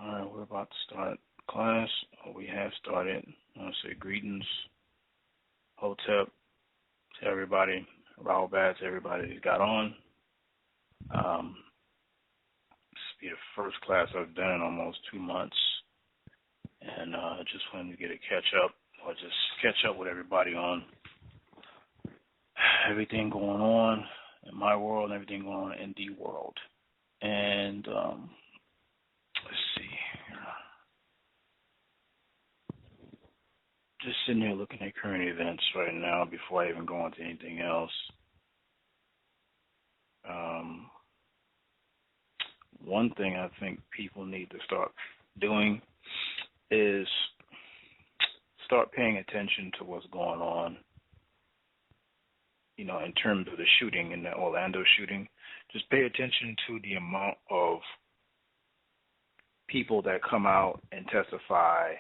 All right, we're about to start class. We have started. I want to say greetings, Hotep to everybody, Wepwawet to everybody that got on. This will be the first class I've done in almost 2 months, and just wanted to get a catch up, or just catch up with everybody on everything going on in my world and everything going on in the world. And let's see. Just sitting here looking at current events right now before I even go into anything else. One thing I think people need to start doing is start paying attention to what's going on, in terms of the shooting, in the Orlando shooting. Just pay attention to the amount of people that come out and testify,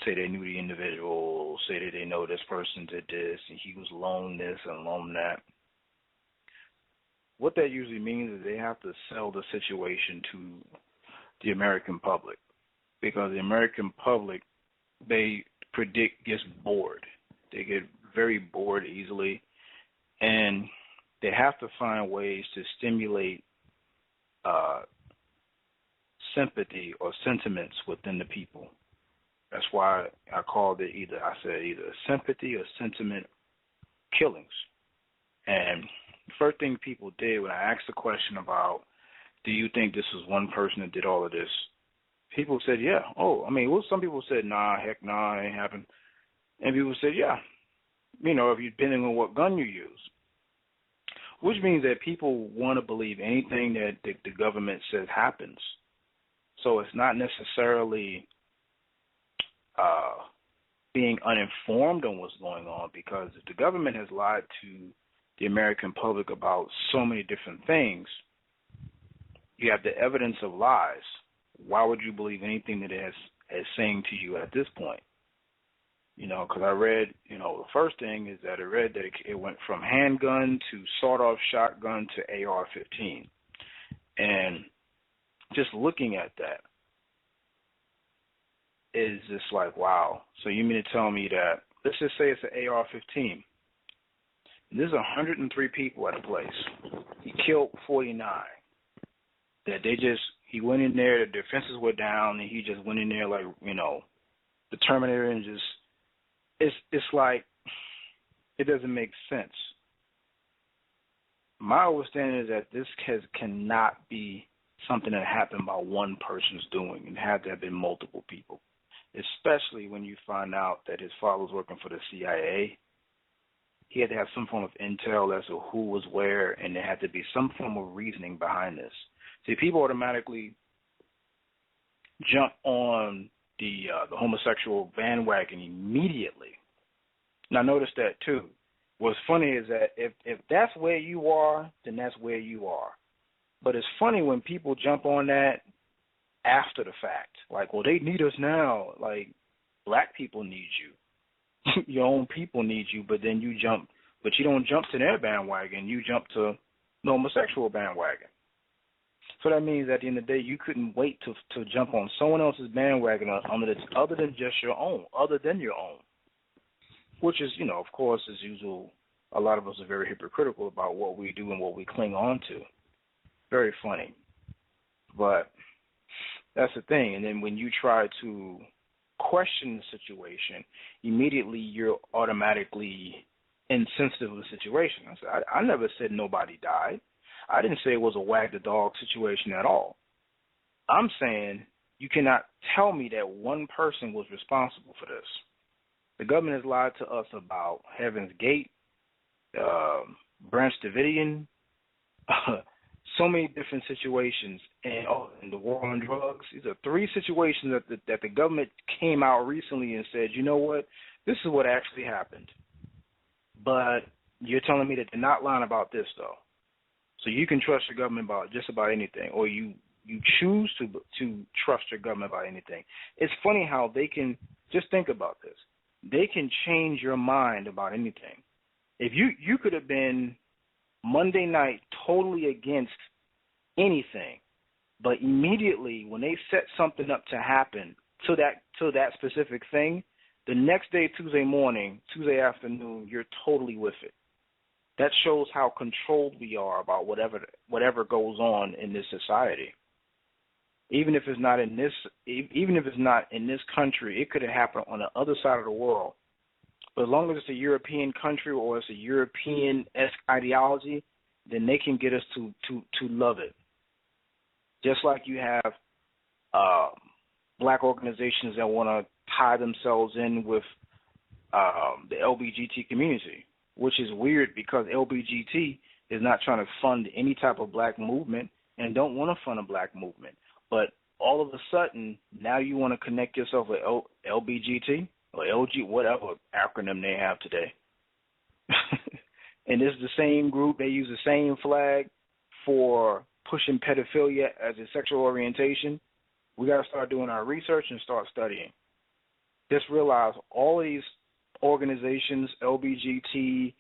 say they knew the individual, say that they know this person did this, and he was loaned this and loaned that. What that usually means is they have to sell the situation to the American public, because the American public, they predict, gets bored. They get very bored easily, and they have to find ways to stimulate sympathy or sentiments within the people. That's why I called it either sympathy or sentiment killings. And the first thing people did when I asked the question about, do you think this was one person that did all of this? People said, yeah. Some people said, nah, heck nah, it ain't happened. And people said, yeah. If you depending on what gun you use. Which means that people want to believe anything that the government says happens. So it's not necessarily being uninformed on what's going on, because if the government has lied to the American public about so many different things, you have the evidence of lies. Why would you believe anything that it is saying to you at this point? Because I read, the first thing is that I read that it went from handgun to sawed-off shotgun to AR-15. And just looking at that is just like, wow. So you mean to tell me that, let's just say it's an AR-15. There's 103 people at the place. He killed 49. That he went in there, the defenses were down, and he just went in there like, the Terminator, and just, it's like, it doesn't make sense. My understanding is that this cannot be something that happened by one person's doing. It had to have been multiple people, especially when you find out that his father was working for the CIA. He had to have some form of intel as to who was where, and there had to be some form of reasoning behind this. See, people automatically jump on the homosexual bandwagon immediately. Now, notice that, too. What's funny is that if that's where you are, then that's where you are. But it's funny when people jump on that after the fact. Like, well, they need us now. Like, black people need you. Your own people need you, but then you don't jump to their bandwagon. You jump to the homosexual bandwagon. So that means at the end of the day, you couldn't wait to jump on someone else's bandwagon other than just your own, which is, of course, as usual, a lot of us are very hypocritical about what we do and what we cling on to. Very funny. But that's the thing. And then when you try to question the situation, immediately you're automatically insensitive of the situation. I never said nobody died. I didn't say it was a wag the dog situation at all. I'm saying you cannot tell me that one person was responsible for this. The government has lied to us about Heaven's Gate, Branch Davidian, so many different situations, and the war on drugs. These are 3 situations that the government came out recently and said, you know what, this is what actually happened. But you're telling me that they're not lying about this, though. So you can trust your government about just about anything, or you choose to trust your government about anything. It's funny how they can, just think about this, they can change your mind about anything. If you could have been Monday night totally against anything, But immediately when they set something up to happen to that specific thing, the next day, Tuesday morning, Tuesday afternoon, you're totally with it. That shows how controlled we are about whatever goes on in this society. Even if it's not in this country, it could have happened on the other side of the world. But as long as it's a European country or it's a European-esque ideology, then they can get us to love it. Just like you have black organizations that want to tie themselves in with the LBGT community, which is weird because LBGT is not trying to fund any type of black movement and don't want to fund a black movement. But all of a sudden, now you want to connect yourself with LBGT or LG, whatever acronym they have today. And it's the same group. They use the same flag for pushing pedophilia as a sexual orientation. We got to start doing our research and start studying. Just realize all of these organizations, LBGT,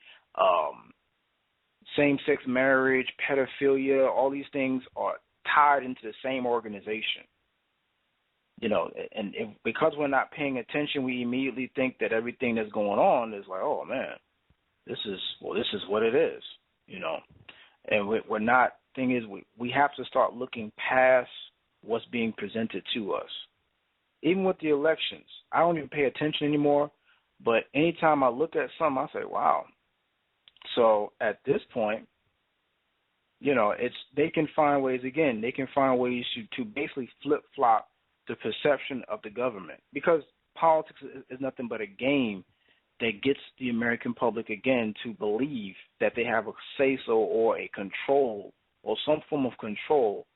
same-sex marriage, pedophilia, all these things are tied into the same organization. You know, and because we're not paying attention, we immediately think that everything that's going on is like, oh man, this is what it is, you know. And we're not. Thing is, we have to start looking past what's being presented to us. Even with the elections, I don't even pay attention anymore. But anytime I look at something, I say, wow. So at this point, you know, they can find ways again. They can find ways to basically flip flop the perception of the government, because politics is nothing but a game that gets the American public again to believe that they have a say-so or a control or some form of control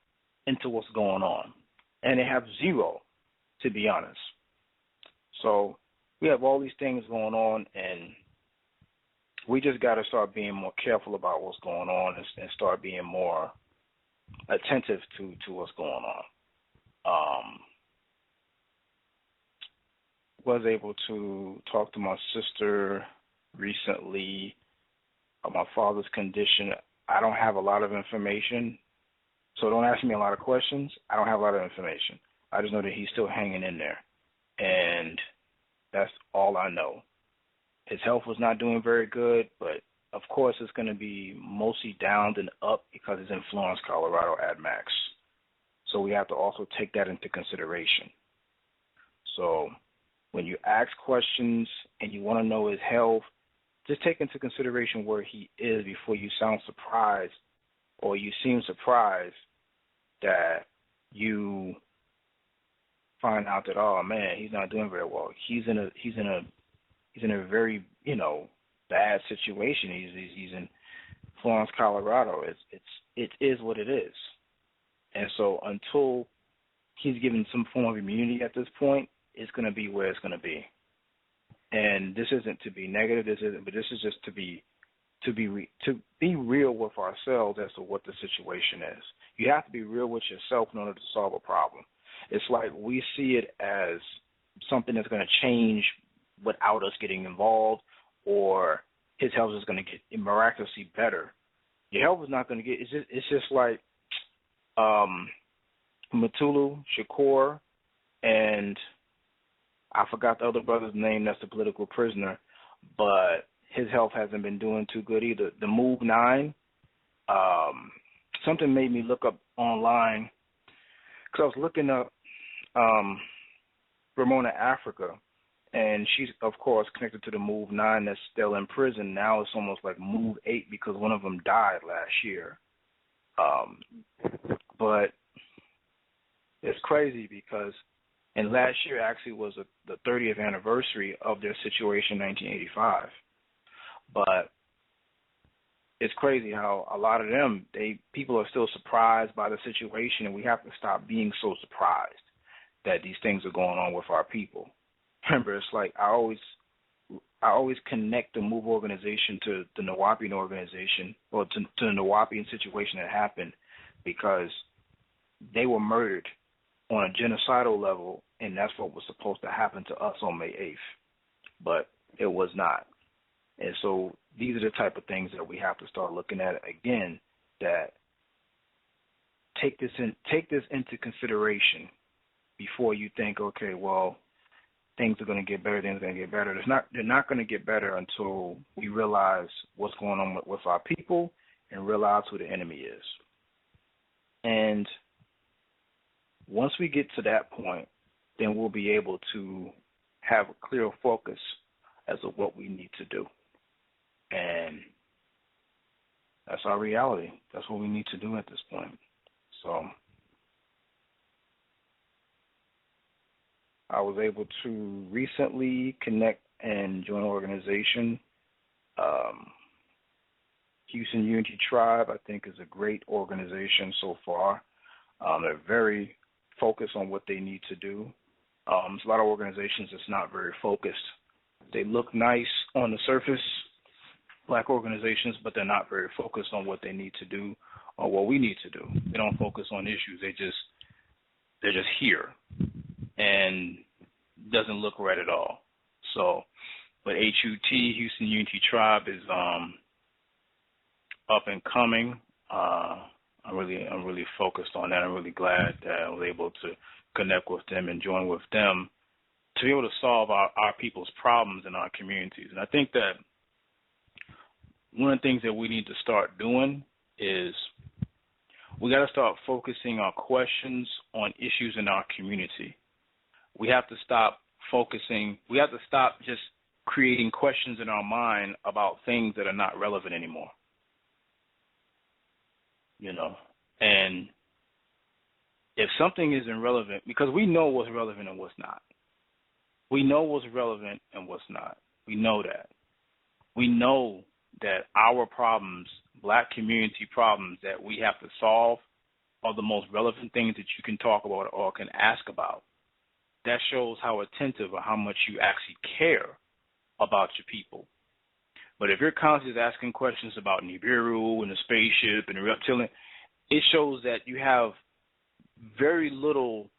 into what's going on. And they have zero, to be honest. So we have all these things going on, and we just got to start being more careful about what's going on and start being more attentive to what's going on. Was able to talk to my sister recently about my father's condition. I don't have a lot of information, so don't ask me a lot of questions. I don't have a lot of information. I just know that he's still hanging in there, and that's all I know. His health was not doing very good, but of course it's going to be mostly down than up because it's in Florence, Colorado at max. So we have to also take that into consideration. So when you ask questions and you want to know his health, just take into consideration where he is before you sound surprised or you seem surprised that you find out that, oh man, he's not doing very well. He's in a very, you know, bad situation. He's in Florence, Colorado. It is what it is. And so until he's given some form of immunity at this point, it's going to be where it's going to be. And this isn't to be negative. But this is just to be real with ourselves as to what the situation is. You have to be real with yourself in order to solve a problem. It's like we see it as something that's going to change without us getting involved, or his health is going to get miraculously better. Your health is not going to get. It's just like Mutulu Shakur, and I forgot the other brother's name. That's the political prisoner, but his health hasn't been doing too good either. The Move 9, something made me look up online because I was looking up Ramona Africa, and she's, of course, connected to the Move 9 that's still in prison. Now it's almost like Move 8 because one of them died last year. But it's crazy because, and last year actually was the 30th anniversary of their situation in 1985. But it's crazy how a lot of them, people are still surprised by the situation, and we have to stop being so surprised that these things are going on with our people. Remember, it's like I always connect the MOVE organization to the Nawapian organization, or to the Nawapian situation that happened, because they were murdered on a genocidal level, and that's what was supposed to happen to us on May 8th. But it was not. And so these are the type of things that we have to start looking at again, that take this into consideration before you think, okay, well, things are going to get better, things are going to get better. They're not going to get better until we realize what's going on with our people and realize who the enemy is. And once we get to that point, then we'll be able to have a clear focus as to what we need to do. And that's our reality. That's what we need to do at this point. So I was able to recently connect and join an organization. Houston Unity Tribe, I think, is a great organization so far. They're very focused on what they need to do. There's a lot of organizations that's not very focused. They look nice on the surface, black organizations, but they're not very focused on what they need to do or what we need to do. They don't focus on issues. They're just here, and doesn't look right at all. So, but HUT, Houston Unity Tribe, is up and coming. I'm really focused on that. I'm really glad that I was able to connect with them and join with them to be able to solve our people's problems in our communities. And I think that one of the things that we need to start doing is we got to start focusing our questions on issues in our community. We have to stop just creating questions in our mind about things that are not relevant anymore. And if something isn't relevant, because we know what's relevant and what's not. We know what's relevant and what's not. We know that. We know that our problems, black community problems that we have to solve, are the most relevant things that you can talk about or can ask about. That shows how attentive or how much you actually care about your people. But if you're constantly asking questions about Nibiru and the spaceship and the reptilian, it shows that you have very little,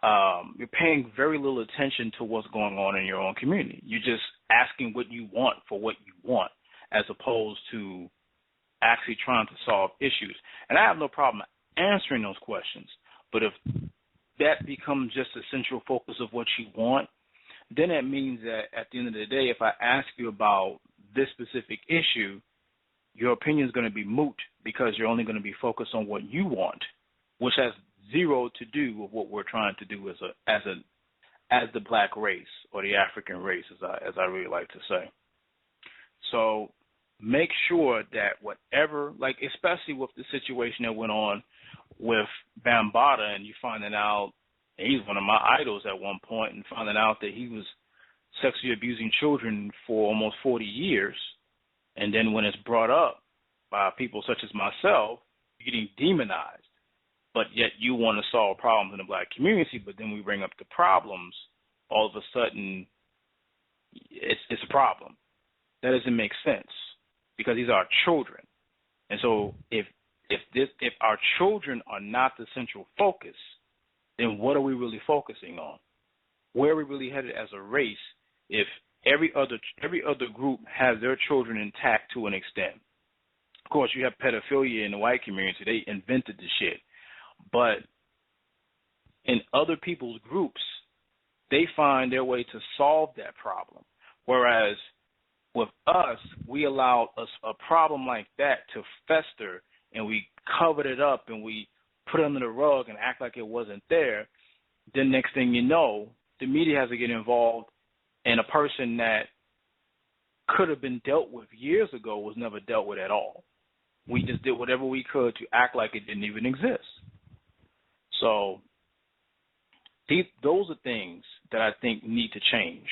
you're paying very little attention to what's going on in your own community. You're just asking what you want for what you want, as opposed to actually trying to solve issues. And I have no problem answering those questions, but if that becomes just a central focus of what you want, then that means that at the end of the day, if I ask you about this specific issue, your opinion is going to be moot because you're only going to be focused on what you want, which has zero to do with what we're trying to do as the black race or the African race, as I really like to say. So make sure that whatever, like especially with the situation that went on with Bambaataa, and you finding out he's one of my idols at one point, and finding out that he was sexually abusing children for almost 40 years, and then when it's brought up by people such as myself, you're getting demonized. But yet you want to solve problems in the black community, but then we bring up the problems, all of a sudden it's a problem. That doesn't make sense because these are our children. And so if our children are not the central focus, then what are we really focusing on? Where are we really headed as a race if every other group has their children intact to an extent? Of course, you have pedophilia in the white community. They invented the shit. But in other people's groups, they find their way to solve that problem. Whereas with us, we allowed a problem like that to fester, and we covered it up and we put it under the rug and act like it wasn't there. Then next thing you know, the media has to get involved, and a person that could have been dealt with years ago was never dealt with at all. We just did whatever we could to act like it didn't even exist. So those are things that I think need to change,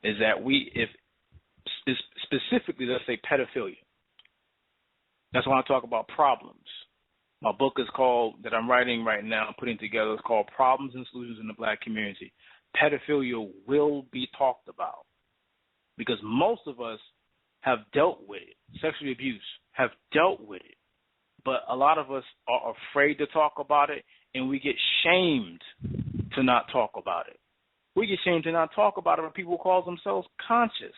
is that if specifically, let's say pedophilia. That's when I talk about problems. My book is called, that I'm writing right now, putting together, is called Problems and Solutions in the Black Community. Pedophilia will be talked about because most of us have dealt with it. Sexual abuse, have dealt with it. But a lot of us are afraid to talk about it, and we get shamed to not talk about it. We get shamed to not talk about it when people call themselves conscious.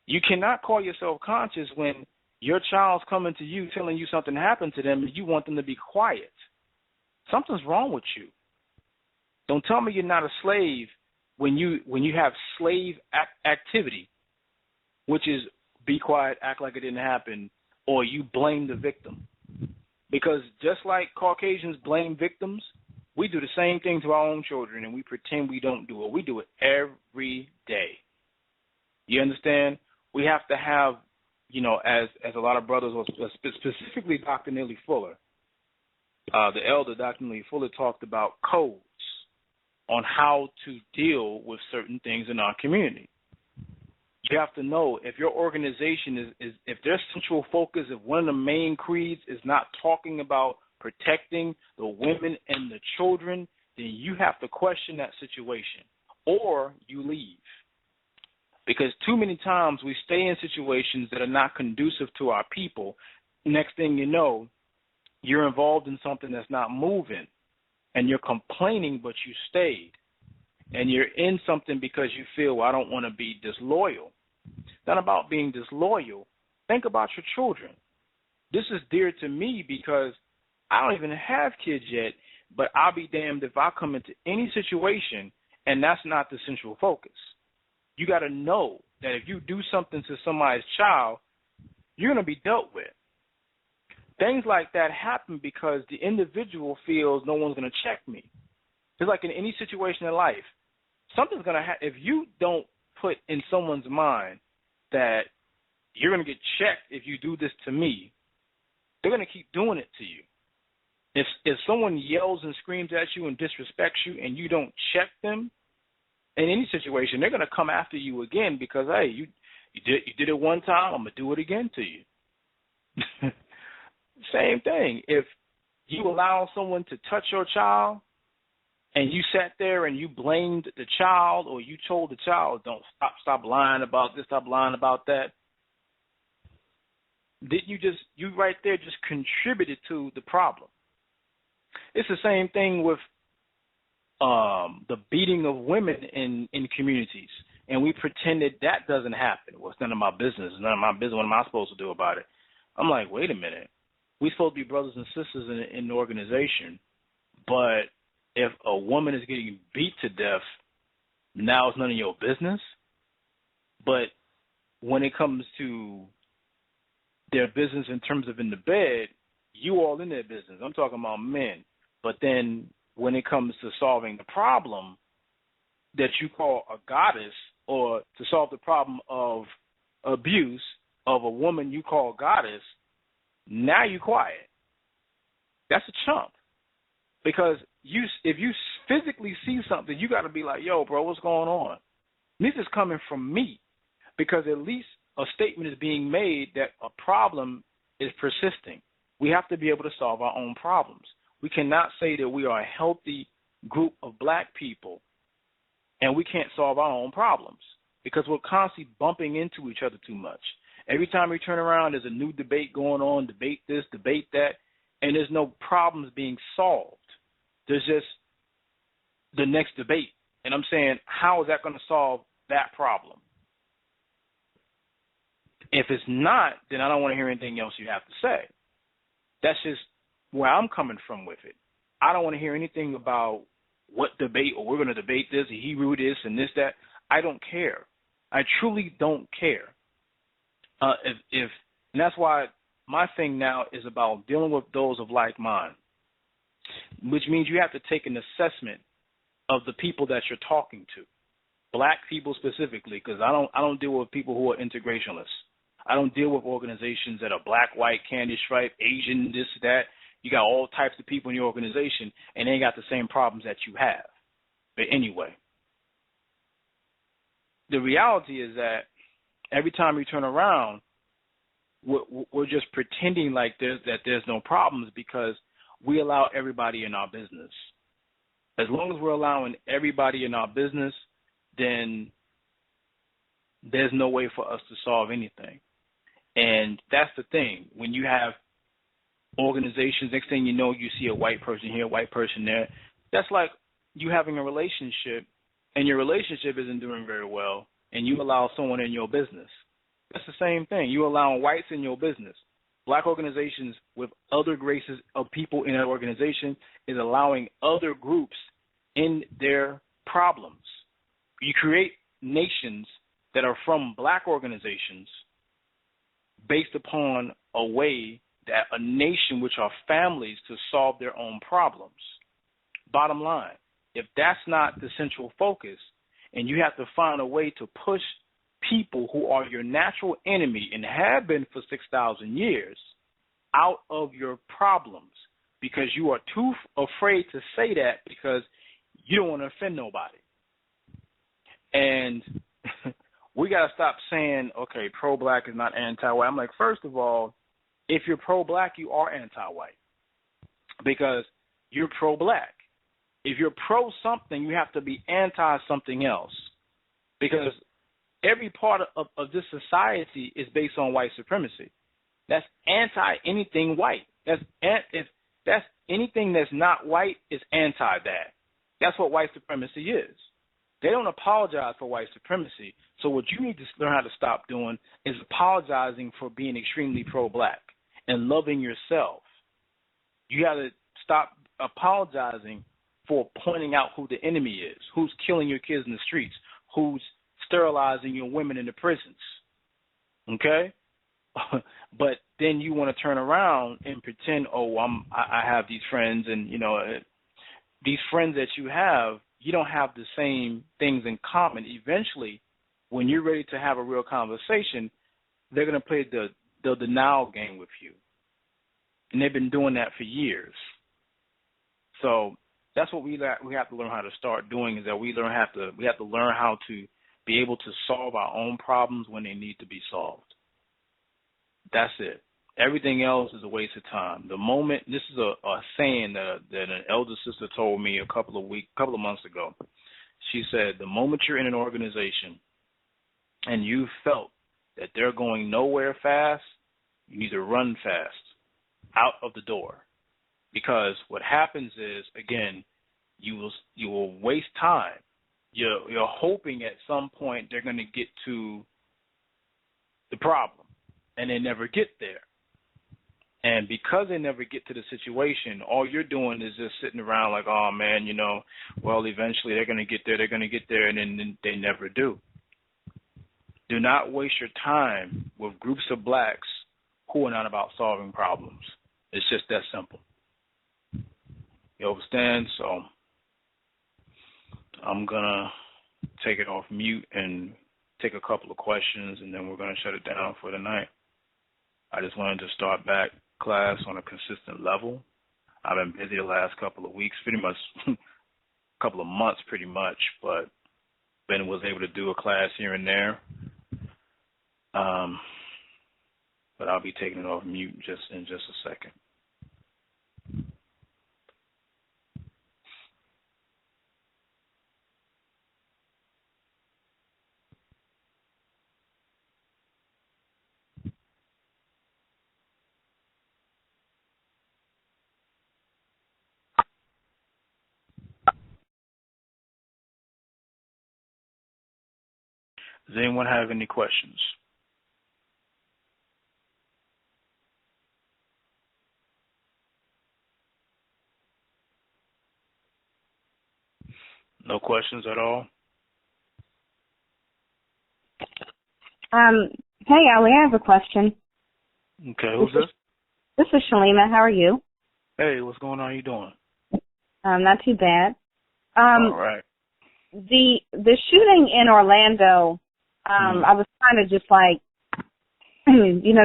You cannot call yourself conscious when Your child's coming to you telling you something happened to them and you want them to be quiet. Something's wrong with you. Don't tell me you're not a slave when you have slave activity, which is be quiet, act like it didn't happen, or you blame the victim. Because just like Caucasians blame victims, we do the same thing to our own children and we pretend we don't do it. We do it every day. You understand? We have to have, as a lot of brothers, specifically Dr. Neely Fuller, the elder Dr. Neely Fuller talked about codes on how to deal with certain things in our community. You have to know if your organization is if their central focus, if one of the main creeds is not talking about protecting the women and the children, then you have to question that situation or you leave. Because too many times we stay in situations that are not conducive to our people. Next thing you know, you're involved in something that's not moving and you're complaining, but you stayed. And you're in something because you feel, well, I don't want to be disloyal. It's not about being disloyal. Think about your children. This is dear to me because I don't even have kids yet, but I'll be damned if I come into any situation and that's not the central focus. You got to know that if you do something to somebody's child, you're going to be dealt with. Things like that happen because the individual feels no one's going to check me. It's like in any situation in life, something's going to happen. If you don't put in someone's mind that you're going to get checked if you do this to me, they're going to keep doing it to you. If someone yells and screams at you and disrespects you and you don't check them in any situation, they're going to come after you again because, hey, you did it one time, I'm going to do it again to you. Same thing. If you allow someone to touch your child and you sat there and you blamed the child or you told the child, don't stop lying about this, stop lying about that, did you right there just contributed to the problem. It's the same thing with the beating of women in communities, and we pretend that doesn't happen. Well, it's none of my business. It's none of my business. What am I supposed to do about it? I'm like, wait a minute. We're supposed to be brothers and sisters in the organization, but if a woman is getting beat to death, now it's none of your business. But when it comes to their business in terms of in the bed, you all in their business. I'm talking about men. But then when it comes to solving the problem that you call a goddess, or to solve the problem of abuse of a woman you call goddess, now you're quiet. That's a chump. Because if you physically see something, you got to be like, yo, bro, what's going on? This is coming from me. Because at least a statement is being made that a problem is persisting. We have to be able to solve our own problems. We cannot say that we are a healthy group of black people and we can't solve our own problems because we're constantly bumping into each other too much. Every time we turn around, there's a new debate going on, debate this, debate that, and there's no problems being solved. There's just the next debate. And I'm saying, how is that going to solve that problem? If it's not, then I don't want to hear anything else you have to say. That's just where I'm coming from with it. I don't want to hear anything about what debate or we're going to debate this, Hebrew this and this, that. I don't care. I truly don't care. And that's why my thing now is about dealing with those of like mind, which means you have to take an assessment of the people that you're talking to, black people specifically, because I don't deal with people who are integrationalists. I don't deal with organizations that are black, white, candy stripe, Asian, this, that. You got all types of people in your organization, and they ain't got the same problems that you have. But anyway, the reality is that every time we turn around, we're just pretending like there's no problems because we allow everybody in our business. As long as we're allowing everybody in our business, then there's no way for us to solve anything. And that's the thing. When you have organizations, next thing you know, you see a white person here, a white person there. That's like you having a relationship, and your relationship isn't doing very well, and you allow someone in your business. That's the same thing. You allowing whites in your business. Black organizations with other races of people in an organization is allowing other groups in their problems. You create nations that are from black organizations based upon a way that a nation which are families to solve their own problems. Bottom line, if that's not the central focus and you have to find a way to push people who are your natural enemy and have been for 6,000 years out of your problems because you are too afraid to say that because you don't want to offend nobody. And we got to stop saying, okay, pro-black is not anti-white. I'm like, first of all, if you're pro-black, you are anti-white because you're pro-black. If you're pro-something, you have to be anti-something else because every part of this society is based on white supremacy. That's anti-anything white. That's anything that's not white is anti-that. That's what white supremacy is. They don't apologize for white supremacy. So what you need to learn how to stop doing is apologizing for being extremely pro-black and loving yourself. You got to stop apologizing for pointing out who the enemy is, who's killing your kids in the streets, who's sterilizing your women in the prisons. Okay? But then you want to turn around and pretend, oh, I have these friends, and these friends that you have, you don't have the same things in common. Eventually, when you're ready to have a real conversation, they're going to play the denial game with you. And they've been doing that for years. So that's what we have to learn how to start doing, is that we have to learn how to be able to solve our own problems when they need to be solved. That's it. Everything else is a waste of time. The moment, this is a saying that an elder sister told me a couple of months ago. She said, the moment you're in an organization and you felt that they're going nowhere fast, you need to run fast out of the door. Because what happens is, again, you will waste time. You're hoping at some point they're going to get to the problem, and they never get there. And because they never get to the situation, all you're doing is just sitting around like, oh, man, well, eventually they're going to get there, and then they never do. Do not waste your time with groups of blacks who are not about solving problems. It's just that simple. You understand? So I'm going to take it off mute and take a couple of questions, and then we're going to shut it down for the night. I just wanted to start back class on a consistent level. I've been busy the last couple of weeks, pretty much a couple of months pretty much, but Ben was able to do a class here and there. But I'll be taking it off mute in just a second. Does anyone have any questions? No questions at all? Hey, Ali, I have a question. Okay, who's this? This is Shalima. How are you? Hey, what's going on? How you doing? Not too bad. All right. The shooting in Orlando, I was trying to just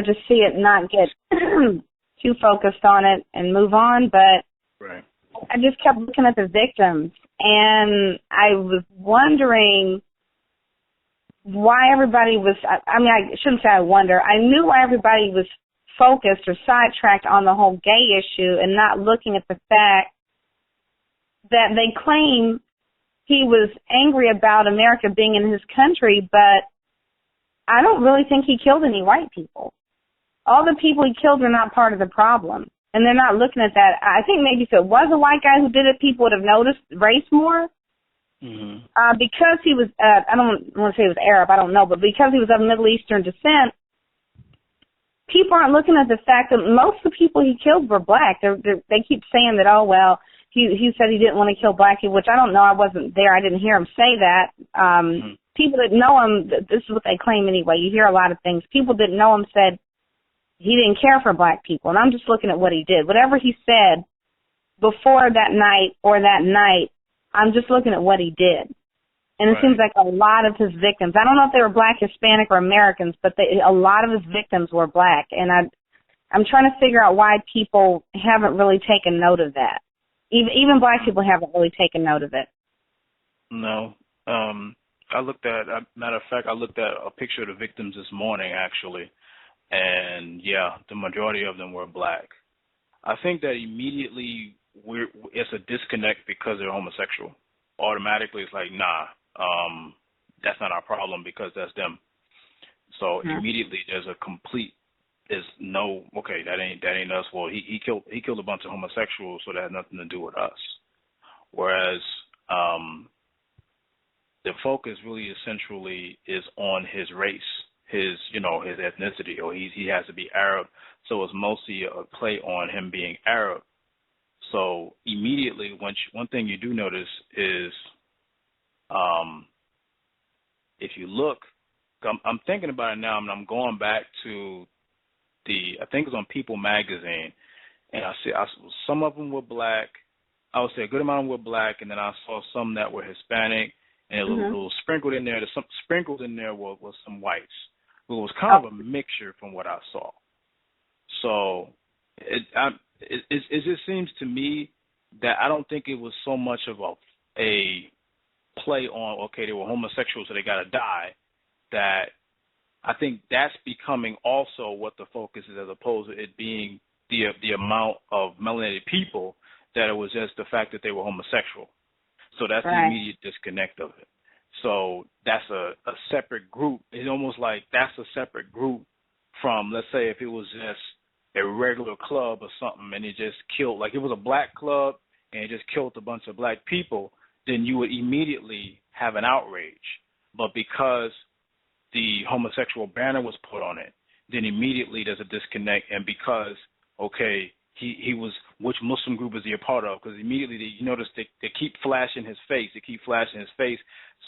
just see it, not get too focused on it and move on, but right. I just kept looking at the victims, and I was wondering why everybody was, I shouldn't say I wonder, I knew why everybody was focused or sidetracked on the whole gay issue and not looking at the fact that they claim he was angry about America being in his country, but I don't really think he killed any white people. All the people he killed are not part of the problem, and they're not looking at that. I think maybe if it was a white guy who did it, people would have noticed race more, Mhm. Because he was, I don't want to say he was Arab, I don't know, but because he was of Middle Eastern descent, people aren't looking at the fact that most of the people he killed were black. They keep saying that, oh, well, he said he didn't want to kill black people, which I don't know. I wasn't there. I didn't hear him say that. Mhm. People that know him, this is what they claim anyway. You hear a lot of things. People that know him said he didn't care for black people, and I'm just looking at what he did. Whatever he said before that night or that night, I'm just looking at what he did. And it seems like a lot of his victims, I don't know if they were black, Hispanic, or Americans, but a lot of his victims were black. And I'm trying to figure out why people haven't really taken note of that. Even black people haven't really taken note of it. No. Matter of fact, I looked at a picture of the victims this morning, actually. And, yeah, the majority of them were black. I think that immediately it's a disconnect because they're homosexual. Automatically, it's like, nah, that's not our problem because that's them. So immediately there's okay, that ain't us. Well, he killed a bunch of homosexuals, so that has nothing to do with us. Whereas the focus really essentially is on his race, his ethnicity, or he has to be Arab. So it's mostly a play on him being Arab. So immediately, one thing you do notice is, if you look, I'm thinking about it now, and I'm going back to I think it was on People magazine, and some of them were black. I would say a good amount of them were black, and then I saw some that were Hispanic, and a little sprinkled in there. Some sprinkled in there was some whites. It was kind of a mixture from what I saw. So it just seems to me that I don't think it was so much of a play on, okay, they were homosexuals, so they got to die, that I think that's becoming also what the focus is, as opposed to it being the amount of melanated people, that it was just the fact that they were homosexual. So that's the immediate disconnect of it. So that's a separate group. It's almost like that's a separate group from, let's say, if it was just a regular club or something and it just killed, like it was a black club and it just killed a bunch of black people, then you would immediately have an outrage. But because the homosexual banner was put on it, then immediately there's a disconnect. And because, okay, he was, which Muslim group is he a part of? Because immediately you notice they keep flashing his face. They keep flashing his face.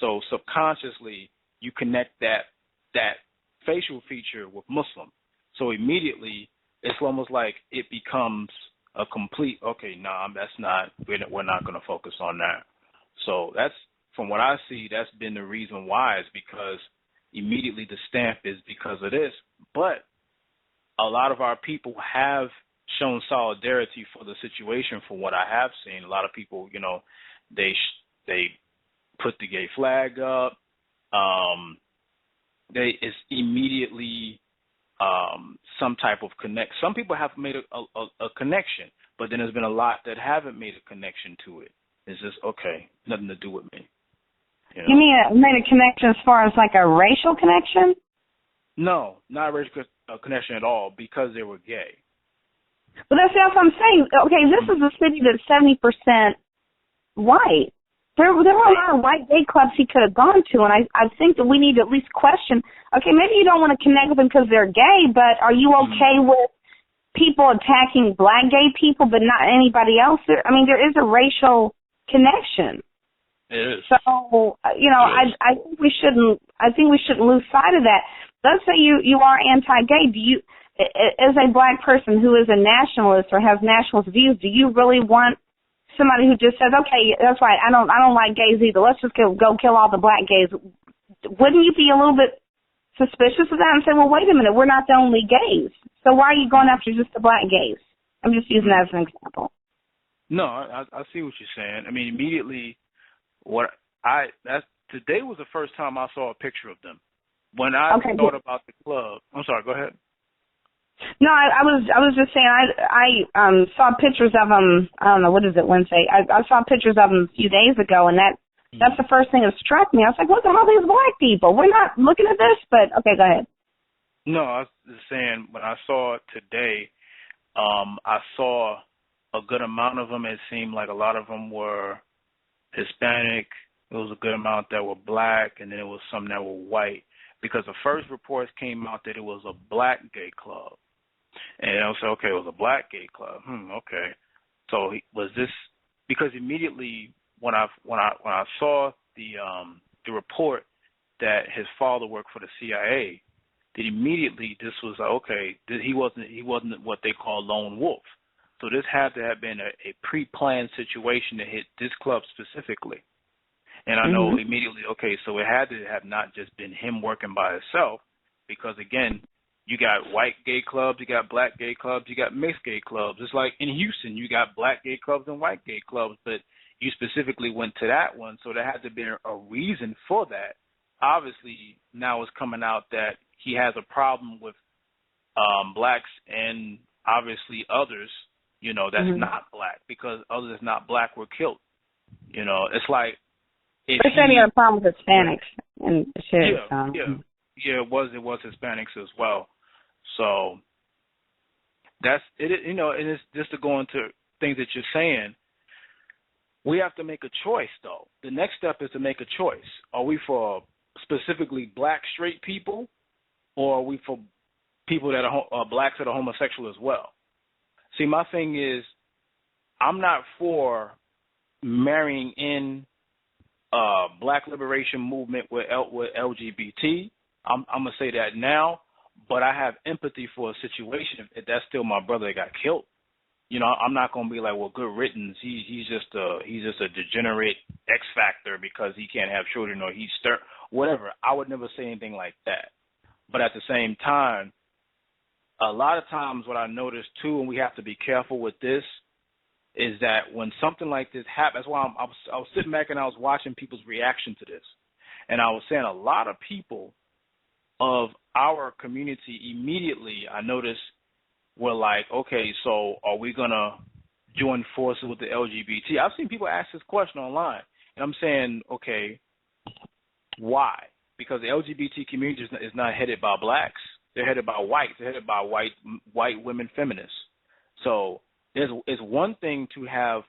So subconsciously you connect that facial feature with Muslim. So immediately it's almost like it becomes a complete, okay, nah, we're not going to focus on that. So that's, from what I see, that's been the reason why, is because immediately the stamp is because of this. But a lot of our people have shown solidarity for the situation. From what I have seen, a lot of people, they put the gay flag up. It's immediately some type of connect. Some people have made a connection, but then there's been a lot that haven't made a connection to it. It's just, okay, nothing to do with me. You mean it made a connection as far as like a racial connection? No, not a racial connection at all, because they were gay. Well, that's what I'm saying. Okay, this is a city that's 70% white. There were a lot of white gay clubs he could have gone to, and I think that we need to at least question, okay, maybe you don't want to connect with them because they're gay, but are you okay with people attacking black gay people but not anybody else? I mean, there is a racial connection. It is. So, I think we shouldn't lose sight of that. Let's say you are anti-gay. Do you, as a black person who is a nationalist or has nationalist views, do you really want somebody who just says, okay, that's right, I don't like gays either, let's just go kill all the black gays? Wouldn't you be a little bit suspicious of that and say, well, wait a minute, we're not the only gays, so why are you going after just the black gays? I'm just using that as an example. No, I see what you're saying. I mean, immediately, today was the first time I saw a picture of them. When I thought about the club, I'm sorry, go ahead. No, I was just saying I saw pictures of them. I don't know, what is it, Wednesday? I saw pictures of them a few days ago, and that's the first thing that struck me. I was like, what the hell are these black people? We're not looking at this, but okay, go ahead. No, I was just saying, when I saw it today, I saw a good amount of them. It seemed like a lot of them were Hispanic, It was a good amount that were black, and then it was some that were white. Because the first reports came out that it was a black gay club, and I was like, okay, it was a black gay club. Okay. So was this because immediately when I saw the report that his father worked for the CIA, that immediately this was like, okay, he wasn't what they call lone wolf. So this had to have been a pre-planned situation to hit this club specifically. And I know immediately, okay, so it had to have not just been him working by himself, because again, you got white gay clubs, you got black gay clubs, you got mixed gay clubs. It's like in Houston, you got black gay clubs and white gay clubs, but you specifically went to that one, so there had to be a reason for that. Obviously, now it's coming out that he has a problem with blacks and obviously others, that's not black, because others not black were killed. It's like, they're saying he had a problem with Hispanics and shit. Yeah, it was Hispanics as well. So that's it. And it's just to go into things that you're saying. We have to make a choice, though. The next step is to make a choice. Are we for specifically black straight people, or are we for people that are blacks that are homosexual as well? See, my thing is, I'm not for marrying in black liberation movement with LGBT. I'm gonna say that now, but I have empathy for a situation if that's still my brother that got killed. I'm not gonna be like, well, good riddance. He's just a degenerate X factor because he can't have children, or he's whatever. I would never say anything like that. But at the same time, a lot of times what I notice too, and we have to be careful with this, is that when something like this happens, that's why I was sitting back and I was watching people's reaction to this. And I was saying a lot of people of our community immediately, I noticed, were like, okay, so are we going to join forces with the LGBT? I've seen people ask this question online. And I'm saying, okay, why? Because the LGBT community is not headed by blacks. They're headed by whites. They're headed by white women feminists. So it's one thing to have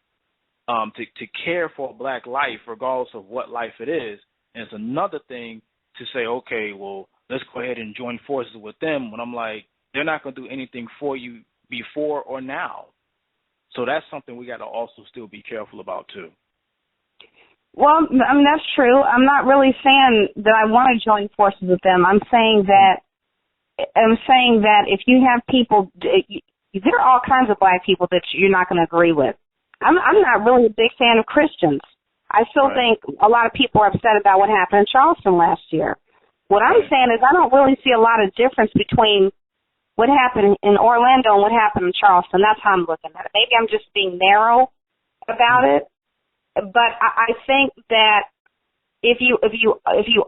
to care for a black life, regardless of what life it is, and it's another thing to say, okay, well, let's go ahead and join forces with them. When I'm like, they're not going to do anything for you before or now. So that's something we got to also still be careful about too. Well, I mean, that's true. I'm not really saying that I want to join forces with them. I'm saying that if you have people, there are all kinds of black people that you're not going to agree with. I'm not really a big fan of Christians. I still think a lot of people are upset about what happened in Charleston last year. What I'm saying is I don't really see a lot of difference between what happened in Orlando and what happened in Charleston. That's how I'm looking at it. Maybe I'm just being narrow about it, but I think that if you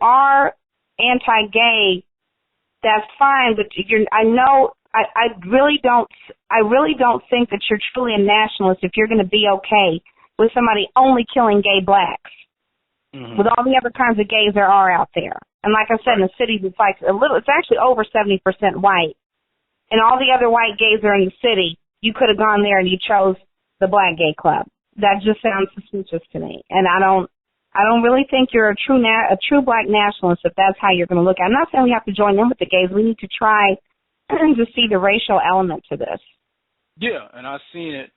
are anti-gay, that's fine. But I really don't think that you're truly a nationalist if you're going to be okay with somebody only killing gay blacks, with all the other kinds of gays there are out there. And like I said, in the cities, it's actually over 70% white. And all the other white gays are in the city. You could have gone there and you chose the black gay club. That just sounds suspicious to me. And I don't really think you're a true black nationalist if that's how you're going to look at it. I'm not saying we have to join in with the gays. We need to try to see the racial element to this. Yeah, and I see it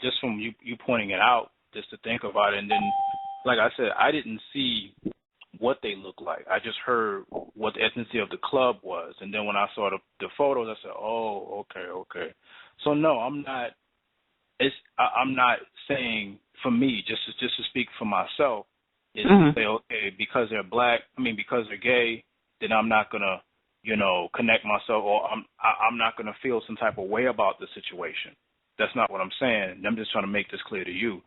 just from you pointing it out, just to think about it. And then, like I said, I didn't see what they look like. I just heard what the ethnicity of the club was. And then when I saw the photos, I said, oh, okay. So no, I'm not saying, for me, just to speak for myself, is to say, okay, because they're black, because they're gay, then I'm not going to, connect myself, or I'm not going to feel some type of way about the situation. That's not what I'm saying. I'm just trying to make this clear to you.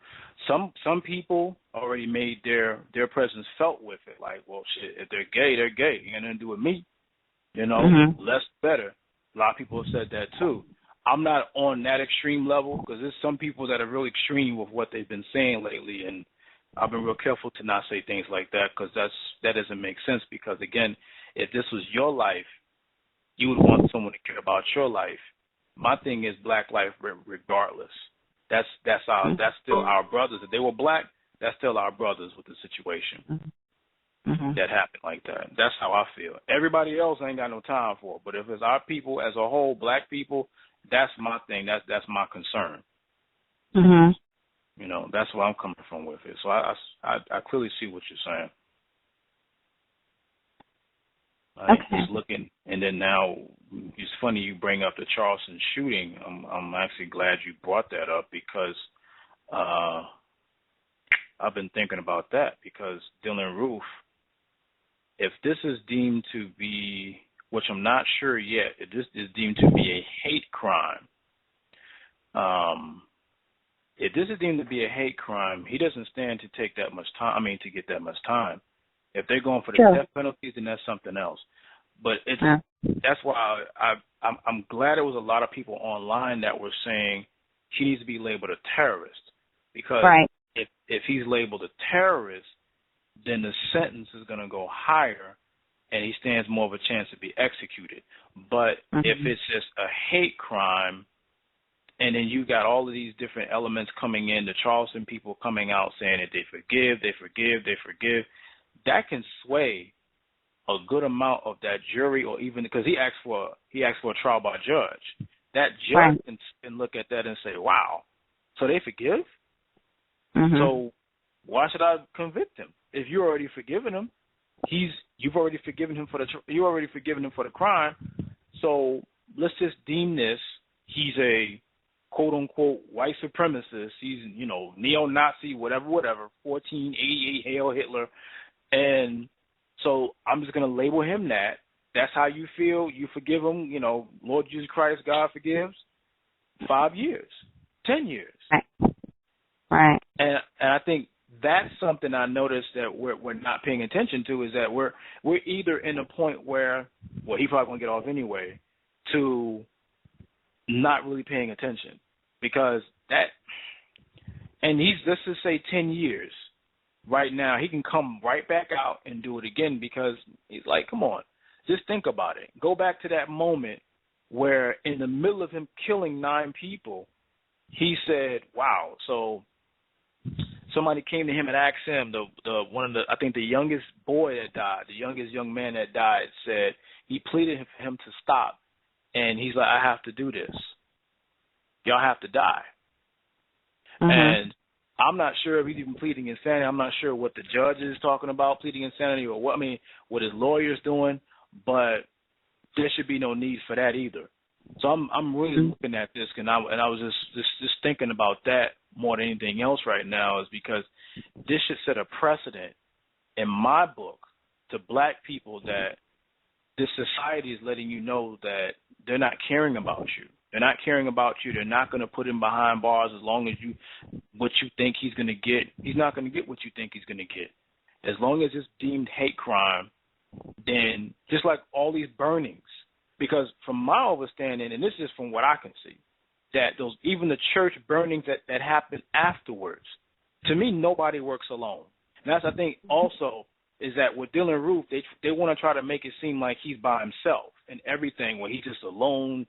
Some people already made their presence felt with it. Like, well, shit, if they're gay, they're gay. It ain't nothing to do with me. Less better. A lot of people have said that too. I'm not on that extreme level, because there's some people that are really extreme with what they've been saying lately, and I've been real careful to not say things like that, because that doesn't make sense. Because again, if this was your life, you would want someone to care about your life. My thing is black life regardless. That's still our brothers. If they were black, that's still our brothers with the situation Mm-hmm. that happened like that. That's how I feel. Everybody else ain't got no time for it. But if it's our people as a whole, black people, that's my thing. That's my concern. Mm-hmm. You know, that's where I'm coming from with it. So I clearly see what you're saying. Okay. Just looking, and then now it's funny you bring up the Charleston shooting. I'm actually glad you brought that up because I've been thinking about that because Dylan Roof, if this is deemed to be, which I'm not sure yet, if this is deemed to be a hate crime, if this is deemed to be a hate crime, he doesn't stand to take that much time. I mean, to get that much time. If they're going for the death penalties, then that's something else. But that's why I'm glad there was a lot of people online that were saying he needs to be labeled a terrorist because if he's labeled a terrorist, then the sentence is going to go higher, and he stands more of a chance to be executed. But if it's just a hate crime, and then you got all of these different elements coming in, the Charleston people coming out saying that they forgive, that can sway a good amount of that jury, or even because he asked for a trial by judge. That judge can look at that and say, "Wow, so they forgive? So why should I convict him? If you already forgiven him, you've already forgiven him for the crime. So let's just deem this he's a quote unquote white supremacist. He's neo-Nazi, whatever, 1488 Hail Hitler, and so I'm just going to label him that. That's how you feel. You forgive him. Lord Jesus Christ, God forgives. 5 years, 10 years, right? And I think that's something I noticed that we're not paying attention to is that we're either in a point where, well, he probably gonna get off anyway, to not really paying attention because that, and let's just say 10 years. Right now, he can come right back out and do it again because he's like, come on, just think about it. Go back to that moment where in the middle of him killing 9 people, he said, wow. So somebody came to him and asked him, I think the youngest boy that died, the youngest young man that died said, he pleaded for him to stop. And he's like, I have to do this. Y'all have to die. And I'm not sure if he's even pleading insanity. I'm not sure what the judge is talking about, pleading insanity, or what his lawyer's doing, but there should be no need for that either. So I'm really looking at this, and I was just thinking about that more than anything else right now, is because this should set a precedent in my book to black people that this society is letting you know that they're not caring about you. They're not caring about you. They're not going to put him behind bars as long as what you think he's going to get. He's not going to get what you think he's going to get. As long as it's deemed hate crime, then just like all these burnings, because from my understanding, and this is from what I can see, that even the church burnings that happen afterwards, to me, nobody works alone. And that's, I think, also is that with Dylan Roof, they want to try to make it seem like he's by himself and everything, where he's just alone,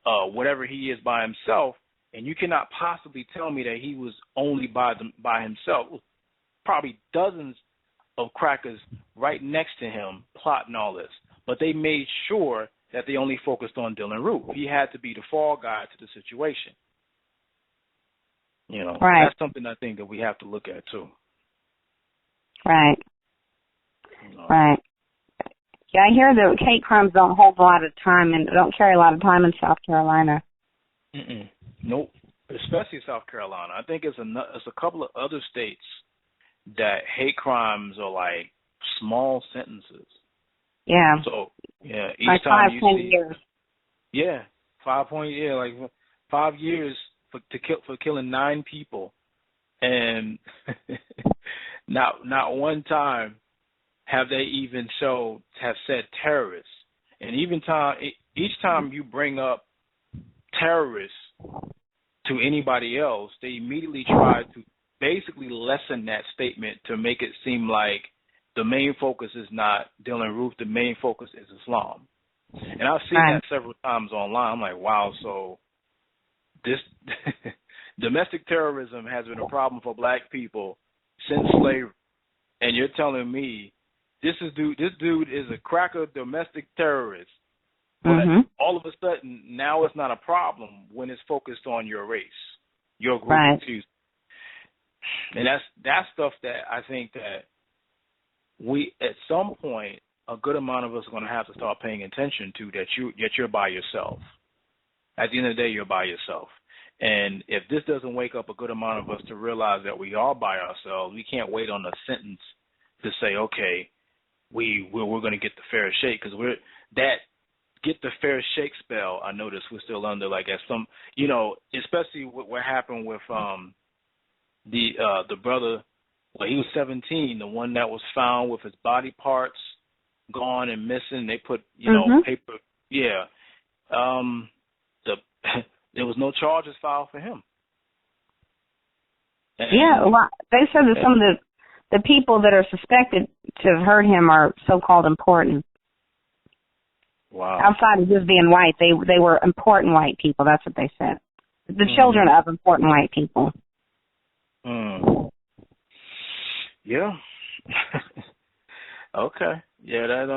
whatever he is by himself, and you cannot possibly tell me that he was only by himself. Probably dozens of crackers right next to him plotting all this, but they made sure that they only focused on Dylan Roof. He had to be the fall guy to the situation. That's something I think that we have to look at too. Right. Right. Yeah, I hear that hate crimes don't hold a lot of time and don't carry a lot of time in South Carolina. Nope, especially South Carolina. I think it's a couple of other states that hate crimes are like small sentences. Yeah. So each like time 5-10 years. Yeah, 5 years for killing 9 people, and not one time have they even have said terrorists. And each time you bring up terrorists to anybody else, they immediately try to basically lessen that statement to make it seem like the main focus is not Dylan Roof, the main focus is Islam. And I've seen that several times online. I'm like, wow, so this Domestic terrorism has been a problem for black people since slavery, and you're telling me this dude is a cracker domestic terrorist, but all of a sudden now it's not a problem when it's focused on your race, your group, excuse me. And that's stuff that I think that we at some point a good amount of us are going to have to start paying attention to, that you're by yourself. At the end of the day, you're by yourself. And if this doesn't wake up a good amount of us to realize that we are by ourselves, we can't wait on a sentence to say, okay, we're going to get the fair shake, because we're that get the fair shake spell. I notice we're still under, like, at some, especially what happened with the brother. Well, he was 17, the one that was found with his body parts gone and missing. They put paper. Yeah. There was no charges filed for him. Well, they said that some of the people that are suspected to have hurt him are so-called important. Wow. Outside of just being white, they were important white people. That's what they said. The children of important white people. Yeah. Okay. Yeah, that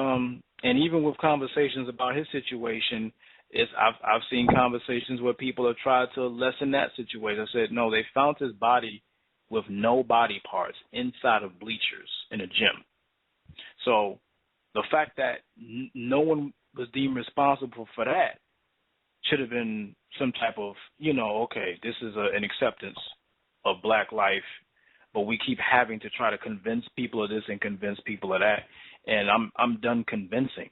and even with conversations about his situation, I've seen conversations where people have tried to lessen that situation. I said, no, they found his body with no body parts inside of bleachers in a gym. So the fact that no one was deemed responsible for that should have been some type of, okay, this is an acceptance of black life, but we keep having to try to convince people of this and convince people of that. And I'm done convincing.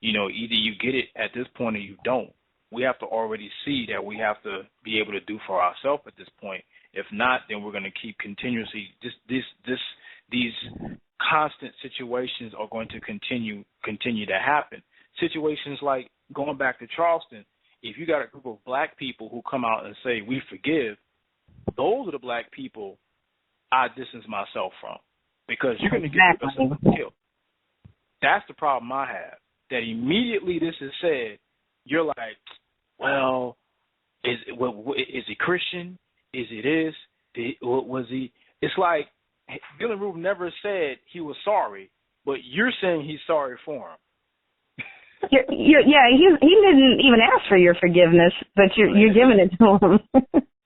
Either you get it at this point or you don't. We have to already see that we have to be able to do for ourselves at this point. If not, then we're going to keep continuously these constant situations are going to continue to happen. Situations like going back to Charleston. If you got a group of black people who come out and say we forgive, those are the black people I distance myself from, because you're going to get yourself killed. That's the problem I have. That immediately this is said, you're like, well, is he Christian? Is he this? Was he? It's like Dylan Roof never said he was sorry, but you're saying he's sorry for him. He didn't even ask for your forgiveness, but you're giving it to him.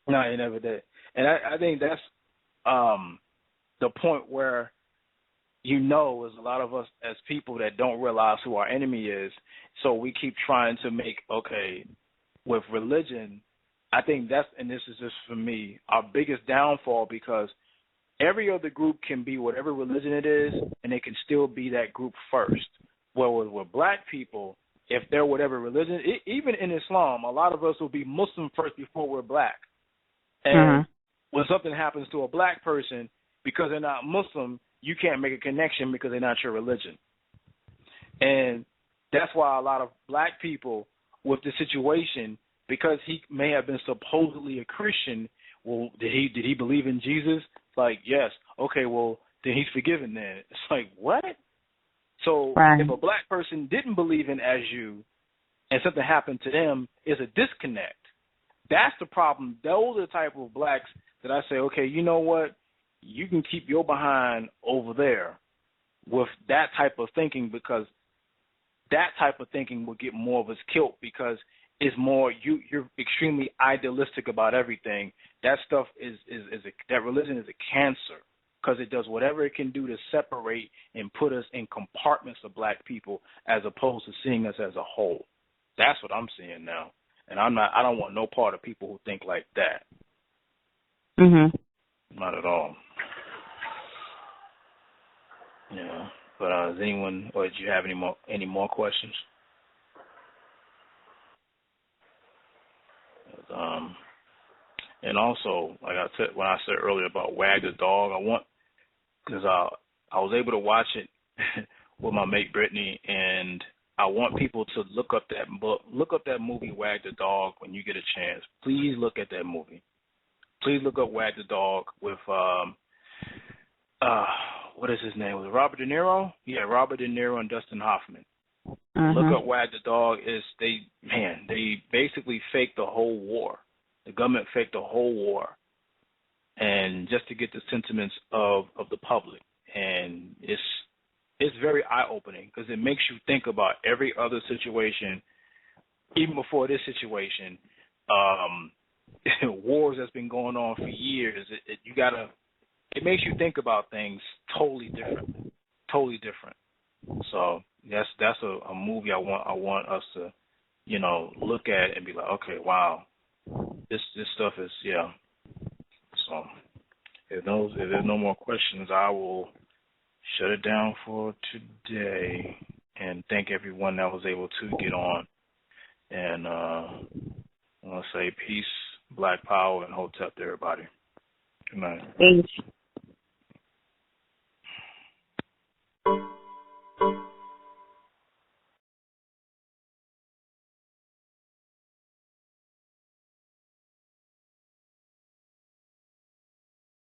No, he never did. And I think that's the point where there's a lot of us as people that don't realize who our enemy is. So we keep trying to make, with religion, I think and this is just for me, our biggest downfall, because every other group can be whatever religion it is, and they can still be that group first. Well, with black people, if they're whatever religion, even in Islam, a lot of us will be Muslim first before we're black. And when something happens to a black person, because they're not Muslim, you can't make a connection because they're not your religion. And that's why a lot of black people with the situation, because he may have been supposedly a Christian, well, did he believe in Jesus? It's like, yes. Okay, well, then he's forgiven then. It's like, what? So if a black person didn't believe in as you and something happened to them, it's a disconnect. That's the problem. Those are the type of blacks that I say, okay, you know what? You can keep your behind over there with that type of thinking, because that type of thinking will get more of us killed, because it's more you're extremely idealistic about everything. That stuff that religion is a cancer, because it does whatever it can do to separate and put us in compartments of black people as opposed to seeing us as a whole. That's what I'm seeing now, and I don't want no part of people who think like that. Not at all. Yeah, but does anyone, or did you have any more questions? And also, like I said, when I said earlier about Wag the Dog, because I was able to watch it with my mate Brittany, and I want people to look up that movie Wag the Dog when you get a chance. Please look at that movie. Please look up Wag the Dog with what is his name? Was it Robert De Niro? Yeah, Robert De Niro and Dustin Hoffman. Look up Wag the Dog. They basically faked the whole war. The government faked the whole war, and just to get the sentiments of the public. And it's very eye-opening because it makes you think about every other situation, even before this situation, wars that's been going on for years. It makes you think about things totally different. So that's a movie I want us to, look at and be like, okay, wow, this stuff is, yeah. So if there's no more questions, I will shut it down for today and thank everyone that was able to get on. And I want to say peace, Black Power, and Hotep to everybody. Good night. Thanks.